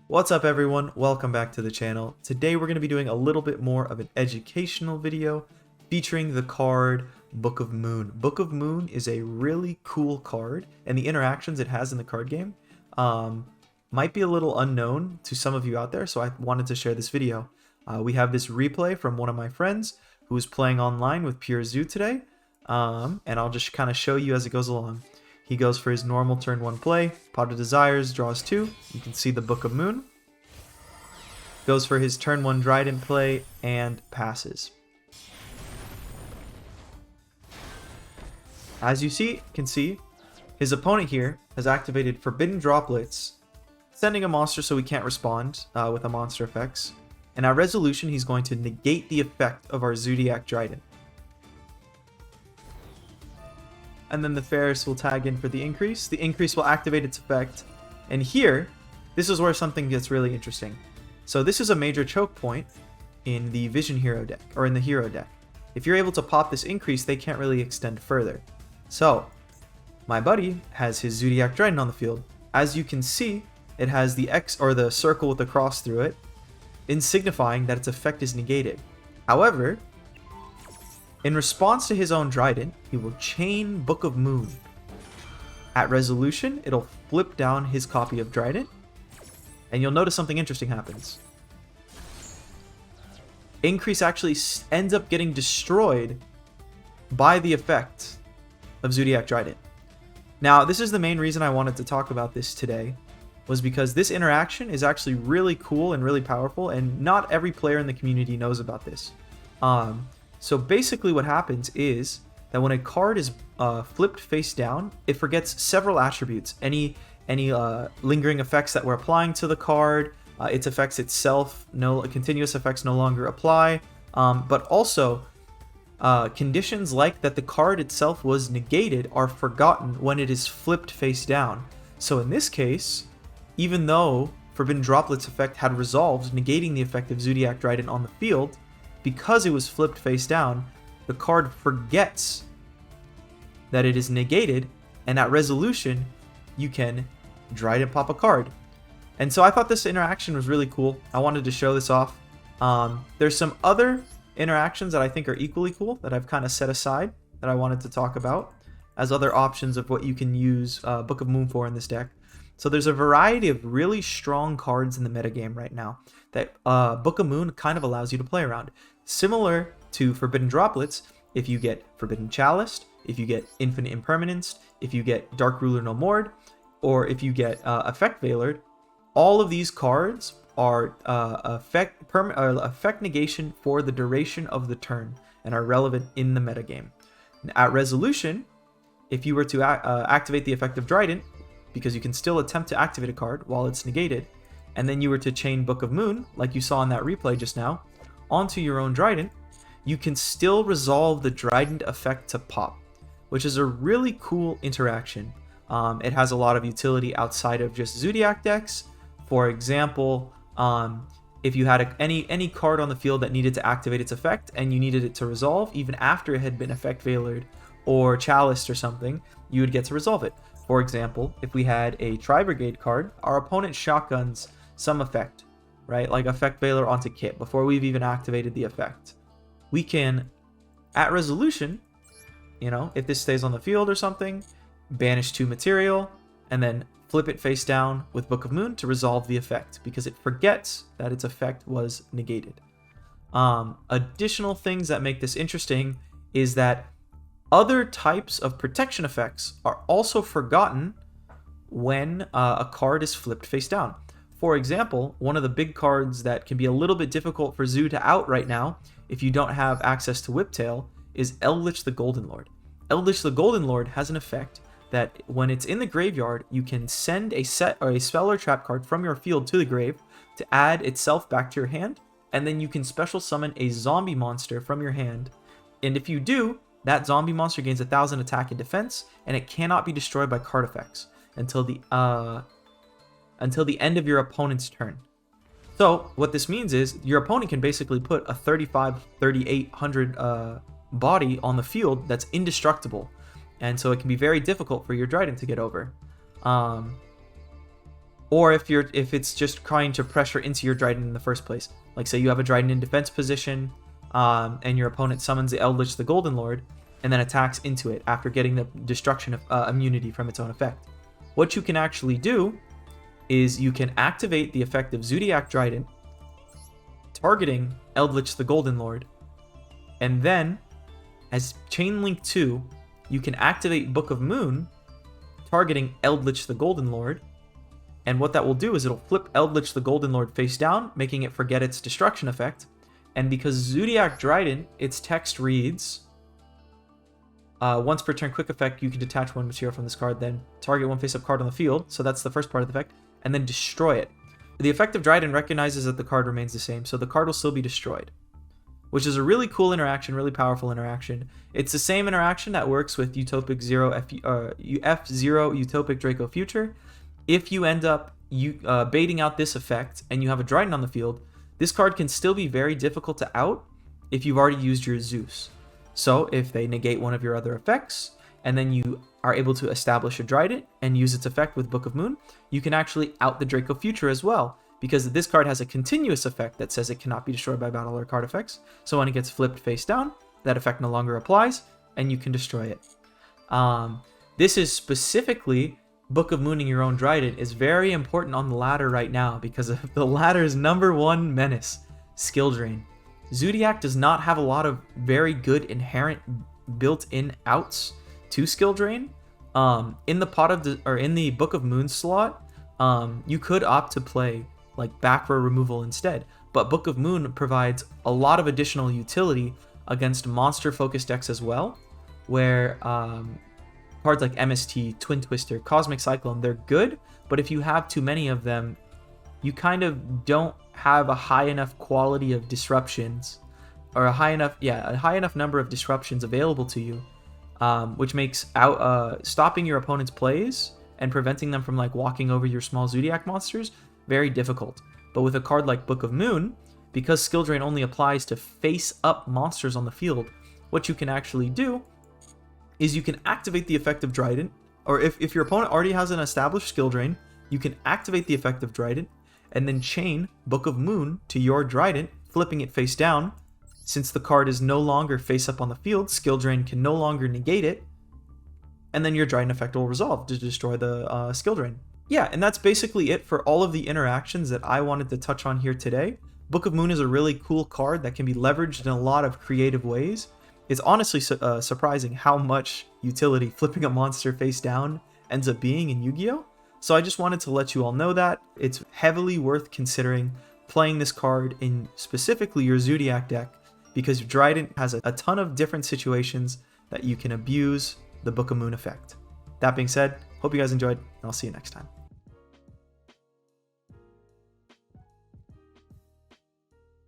What's up everyone, welcome back to the channel. Today we're going to be doing a little bit more of an educational video featuring the card Book of Moon. Book of Moon is a really cool card, and the interactions it has in the card game might be a little unknown to some of you out there, so I wanted to share this video. We have this replay from one of my friends who is playing online with Pure Zoo today, and I'll just kind of show you as it goes along. He goes for his normal turn 1 play, Pot of Desires, draws 2. You can see the Book of Moon. Goes for his turn 1 Dryden play and passes. As you can see, his opponent here has activated Forbidden Droplets, sending a monster so he can't respond with a monster effects. And at resolution, he's going to negate the effect of our Zoodiac Dryden. And then the Ferris will tag in for the increase. The increase will activate its effect. And here, this is where something gets really interesting. So this is a major choke point in the Vision Hero deck, or in the Hero deck. If you're able to pop this increase, they can't really extend further. So, my buddy has his Zoodiac Dryden on the field. As you can see, it has the X, or the circle with the cross through it, in signifying that its effect is negated. However, in response to his own Dryden, he will chain Book of Moon. At resolution, it'll flip down his copy of Dryden, and you'll notice something interesting happens. Increase actually ends up getting destroyed by the effect of Zoodiac Dryden. Now, this is the main reason I wanted to talk about this today, was because this interaction is actually really cool and really powerful, and not every player in the community knows about this. So basically what happens is that when a card is flipped face down, it forgets several attributes. Any lingering effects that we're applying to the card, its effects itself, continuous effects no longer apply, but also conditions like that the card itself was negated are forgotten when it is flipped face down. So in this case, even though Forbidden Droplets effect had resolved, negating the effect of Zoodiac Dryden on the field, because it was flipped face down, the card forgets that it is negated, and at resolution, you can Dryden pop a card. And so I thought this interaction was really cool. I wanted to show this off. There's some other interactions that I think are equally cool that I've kind of set aside that I wanted to talk about as other options of what you can use Book of Moon for in this deck. So there's a variety of really strong cards in the metagame right now that Book of Moon kind of allows you to play around. Similar to Forbidden Droplets, if you get Forbidden Chalice, if you get Infinite Impermanence, if you get Dark Ruler No More, or if you get Effect Veilered, all of these cards are effect negation for the duration of the turn and are relevant in the metagame. At resolution, if you were to activate the effect of Dryden, because you can still attempt to activate a card while it's negated, and then you were to chain Book of Moon, like you saw in that replay just now, onto your own Dryden, you can still resolve the Dryden effect to pop, which is a really cool interaction. It has a lot of utility outside of just Zoodiac decks. For example, if you had any card on the field that needed to activate its effect and you needed it to resolve, even after it had been effect veilered or chaliced or something, you would get to resolve it. For example, if we had a Tri-Brigade card, our opponent shotguns some effect, right? Like effect veiler onto Kit before we've even activated the effect. We can, at resolution, if this stays on the field or something, banish 2 material and then flip it face down with Book of Moon to resolve the effect because it forgets that its effect was negated. Additional things that make this interesting is that other types of protection effects are also forgotten when a card is flipped face down. For example, one of the big cards that can be a little bit difficult for Zoo to out right now, if you don't have access to Whiptail, is Eldritch the Golden Lord. Eldritch the Golden Lord has an effect that when it's in the graveyard, you can send a set or a spell or trap card from your field to the grave to add itself back to your hand, and then you can special summon a zombie monster from your hand. And if you do, that zombie monster gains 1,000 attack and defense, and it cannot be destroyed by card effects until the end of your opponent's turn. So what this means is your opponent can basically put a 3,800 body on the field that's indestructible, and so it can be very difficult for your Dryden to get over. or if it's just trying to pressure into your Dryden in the first place. Like say you have a Dryden in defense position, and your opponent summons the Eldritch the Golden Lord, and then attacks into it after getting the destruction of immunity from its own effect. What you can actually do is you can activate the effect of Zoodiac Dryden, targeting Eldritch the Golden Lord, and then as Chain Link 2, you can activate Book of Moon, targeting Eldritch the Golden Lord, and what that will do is it'll flip Eldritch the Golden Lord face down, making it forget its destruction effect. And because Zoodiac Dryden, its text reads, once per turn quick effect, you can detach one material from this card, then target one face-up card on the field, so that's the first part of the effect, and then destroy it. The effect of Dryden recognizes that the card remains the same, so the card will still be destroyed, which is a really cool interaction, really powerful interaction. It's the same interaction that works with Utopic Zero F0 Utopic Draco Future. If you end up baiting out this effect and you have a Dryden on the field, this card can still be very difficult to out if you've already used your Zeus. So if they negate one of your other effects, and then you are able to establish a Dryden and use its effect with Book of Moon, you can actually out the Draco Future as well, because this card has a continuous effect that says it cannot be destroyed by battle or card effects. So when it gets flipped face down, that effect no longer applies, and you can destroy it. This is specifically Book of Mooning your own Dryden is very important on the ladder right now because of the ladder's #1 menace, Skill Drain. Zoodiac does not have a lot of very good inherent built-in outs to Skill Drain. In the Book of Moon slot, you could opt to play like back row removal instead, but Book of Moon provides a lot of additional utility against monster-focused decks as well, where cards like MST, Twin Twister, Cosmic Cyclone, they're good, but if you have too many of them, you kind of don't have a high enough quality of disruptions, or a high enough number of disruptions available to you, which makes stopping your opponent's plays and preventing them from like walking over your small Zoodiac monsters very difficult. But with a card like Book of Moon, because Skill Drain only applies to face-up monsters on the field, what you can actually do is you can activate the effect of Dryden, or if your opponent already has an established Skill Drain, you can activate the effect of Dryden, and then chain Book of Moon to your Dryden, flipping it face down. Since the card is no longer face up on the field, Skill Drain can no longer negate it, and then your Dryden effect will resolve to destroy the Skill Drain. Yeah, and that's basically it for all of the interactions that I wanted to touch on here today. Book of Moon is a really cool card that can be leveraged in a lot of creative ways. It's honestly surprising how much utility flipping a monster face down ends up being in Yu-Gi-Oh! So I just wanted to let you all know that it's heavily worth considering playing this card in specifically your Zoodiac deck, because Dryden has a ton of different situations that you can abuse the Book of Moon effect. That being said, hope you guys enjoyed, and I'll see you next time.